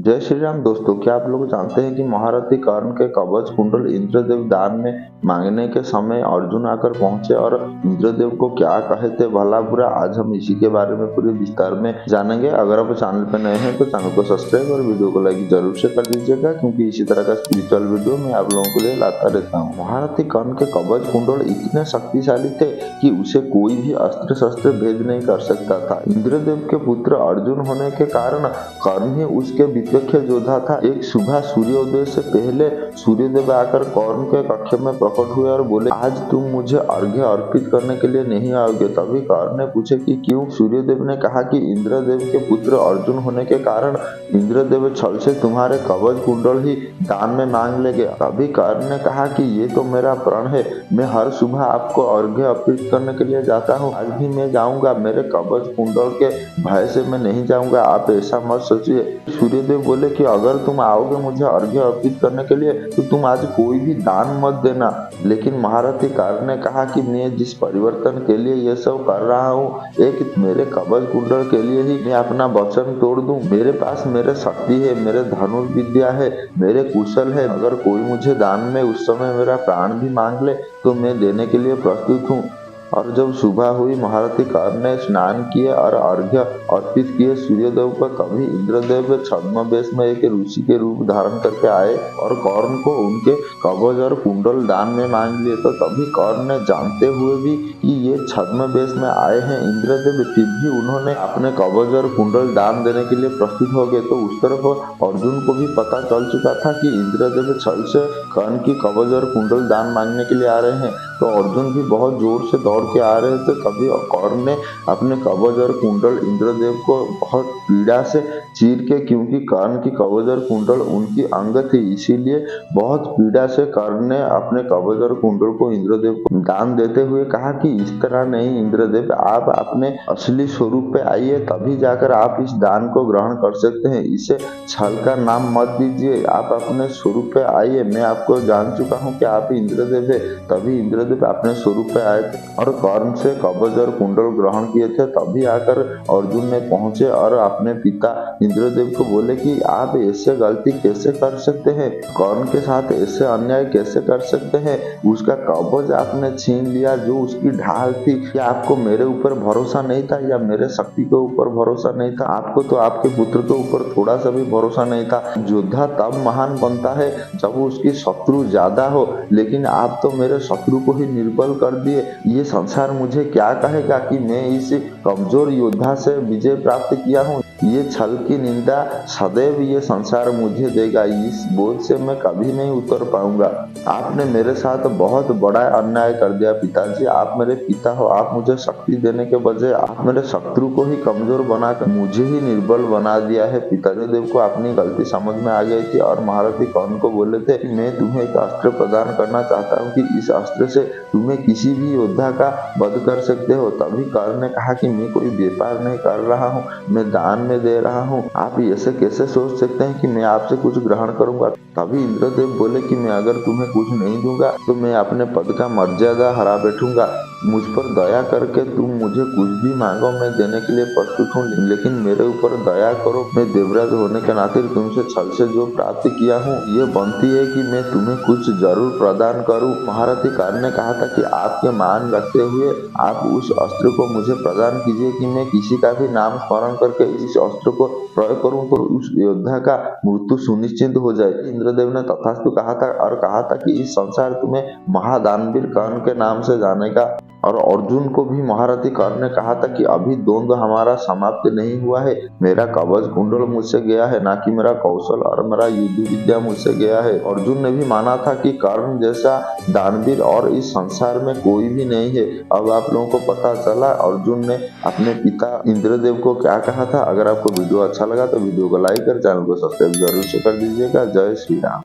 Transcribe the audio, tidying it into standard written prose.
जय श्री राम दोस्तों, क्या आप लोग जानते हैं कि महारथी कर्ण के कवच कुंडल इंद्रदेव दान में मांगने के समय अर्जुन आकर पहुंचे और इंद्रदेव को क्या कहे थे भला बुरा। आज हम इसी के बारे में पूरे विस्तार में जानेंगे। अगर आप चैनल पर नए हैं तो चैनल को सब्सक्राइब और वीडियो को लाइक जरूर से कर दीजिएगा, क्योंकि इसी तरह का स्पिरिचुअल वीडियो मैं आप लोगों के लिए लाता रहता हूँ। महारथी कर्ण के कवच कुंडल इतने शक्तिशाली थे कि उसे कोई भी अस्त्र शस्त्र भेद नहीं कर सकता था। इंद्रदेव के पुत्र अर्जुन होने के कारण कर्ण ही उसके विपक्ष योद्धा था। एक सुबह सूर्योदय से पहले सूर्यदेव आकर कर्ण के कक्ष में प्रकट हुए और बोले, आज तुम मुझे अर्घ्य अर्पित करने के लिए नहीं आओगे। तभी कर्ण ने पूछे कि क्यों। सूर्यदेव ने कहा कि इंद्रदेव के पुत्र अर्जुन होने के कारण इंद्रदेव छल से तुम्हारे कवच कुंडल ही दान में मांग लेंगे। तभी कर्ण ने कहा कि ये तो मेरा प्रण है, मैं हर सुबह आपको अर्घ्य अर्पित करने के लिए जाता हूँ, आज भी मैं जाऊंगा। मेरे कवच कुंडल के भय से मैं नहीं जाऊंगा, आप ऐसा मत सोचिए। सूर्यदेव बोले कि अगर तुम आओगे मुझे अर्घ्य अर्पित करने के लिए तो तुम आज कोई भी दान मत देना। लेकिन महारथी कर्ण ने कहा कि मैं जिस परिवर्तन के लिए ये सब कर रहा हूँ, एक मेरे कवच कुंडल के लिए ही मैं अपना वचन तोड़ दूं। मेरे पास मेरे शक्ति है, मेरे धनुर्विद्या है, मेरे कुशल है। अगर कोई मुझे दान में उस समय मेरा प्राण भी मांग ले तो मैं देने के लिए प्रस्तुत हूँ। और जब सुबह हुई, महारथी कर्ण ने स्नान किए और अर्घ्य अर्पित किए सूर्यदेव को। तभी इंद्रदेव छद्मवेश में एक ऋषि के रूप धारण करके आए और कर्ण को उनके कवच और कुंडल दान में मांग लिए। तो तभी कर्ण ने जानते हुए भी कि ये छद्मवेश में आए हैं इंद्रदेव, फिर भी उन्होंने अपने कवच और कुंडल दान देने के लिए प्रस्तुत हो गए। तो उस तरफ अर्जुन को भी पता चल चुका था कि इंद्रदेव छल से कर्ण की कवच और कुंडल दान मांगने के लिए आ रहे हैं। तो अर्जुन भी बहुत जोर से दौड़ के आ रहे थे। तभी कर्ण ने अपने कवच और कुंडल इंद्रदेव को बहुत पीड़ा से चीर के, क्योंकि कर्ण की कवच और कुंडल उनकी अंग थी, इसीलिए बहुत पीड़ा से कर्ण ने अपने कवच और कुंडल को इंद्रदेव को दान देते हुए कहा कि इस तरह नहीं इंद्रदेव, आप अपने असली स्वरूप पे आइए, तभी जाकर आप इस दान को ग्रहण कर सकते हैं। इसे छल का नाम मत दीजिए, आप अपने स्वरूप पे आइए। मैं आपको जान चुका हूँ कि आप इंद्रदेव है। तभी इंद्रदेव अपने स्वरूप पे आए थे और कर्ण से कवच और कुंडल ग्रहण किए थे। तभी आकर अर्जुन ने पहुंचे और अपने पिता इंद्रदेव को बोले कि आप ऐसे गलती कैसे कर सकते हैं, कर्ण के साथ ऐसे अन्याय कैसे कर सकते हैं। उसका कवच आपने छीन लिया जो उसकी ढाल थी। क्या आपको मेरे ऊपर भरोसा नहीं था या मेरे शक्ति के ऊपर भरोसा नहीं था? आपको तो आपके पुत्र के ऊपर थोड़ा सा भी भरोसा नहीं था। योद्धा तब महान बनता है जब उसकी शत्रु ज्यादा हो, लेकिन आप तो मेरे शत्रु को ही निर्बल कर दिए। ये संसार मुझे क्या कहेगा कि मैं इस कमजोर योद्धा से विजय प्राप्त किया हूँ। ये छल की निंदा सदैव ये संसार मुझे देगा। इस बोझ से मैं कभी नहीं उतर पाऊंगा। आपने मेरे साथ बहुत बड़ा अन्याय कर दिया पिताजी। आप मेरे पिता हो, आप मुझे शक्ति देने के बजाय आप मेरे शत्रु को ही कमजोर बनाकर मुझे ही निर्बल बना दिया है। पिताजी देव को अपनी गलती समझ में आ गई थी और महारथी कर्ण को बोले थे कि मैं तुम्हें एक अस्त्र प्रदान करना चाहता हूँ कि इस अस्त्र से तुम्हें किसी भी योद्धा का वध कर सकते हो। तभी कर्ण ने कहा कि मैं कोई व्यापार नहीं कर रहा हूँ, मैं दान में दे रहा हूँ। आप ऐसे कैसे सोच सकते हैं कि मैं आपसे कुछ ग्रहण करूंगा? तभी इंद्रदेव बोले कि मैं अगर तुम्हें कुछ नहीं दूंगा तो मैं अपने पद का मर्यादा हरा बैठूंगा। मुझ पर दया करके तुम मुझे कुछ भी मांगो, मैं देने के लिए प्रस्तुत हूँ, लेकिन मेरे ऊपर दया करो। मैं देवराज होने के नाते तुमसे छल से जो प्राप्त किया हूँ, ये बनती है कि मैं तुम्हें कुछ जरूर प्रदान करूँ। महारथी कर्ण ने कहा था कि आपके मान रखते हुए आप उस अस्त्र को मुझे प्रदान कीजिए कि मैं किसी का भी नाम स्मरण करके इस अस्त्र को प्रयोग करूं तो उस योद्धा का मृत्यु सुनिश्चित हो जाए। इंद्रदेव ने तथास्तु कहा था और कहा था कि इस संसार तुम्हें महादानवीर कर्ण के नाम से जानेगा। और अर्जुन को भी महारथी कर्ण ने कहा था कि अभी द्वंद्व हमारा समाप्त नहीं हुआ है। मेरा कवच कुंडल मुझसे गया है, ना कि मेरा कौशल और मेरा युद्ध विद्या मुझसे गया है। अर्जुन ने भी माना था कि कर्ण जैसा दानवीर और इस संसार में कोई भी नहीं है। अब आप लोगों को पता चला अर्जुन ने अपने पिता इंद्रदेव को क्या कहा था। अगर आपको वीडियो अच्छा लगा तो वीडियो को लाइक कर, चैनल को सब्सक्राइब जरूर से कर दीजिएगा। जय श्री राम।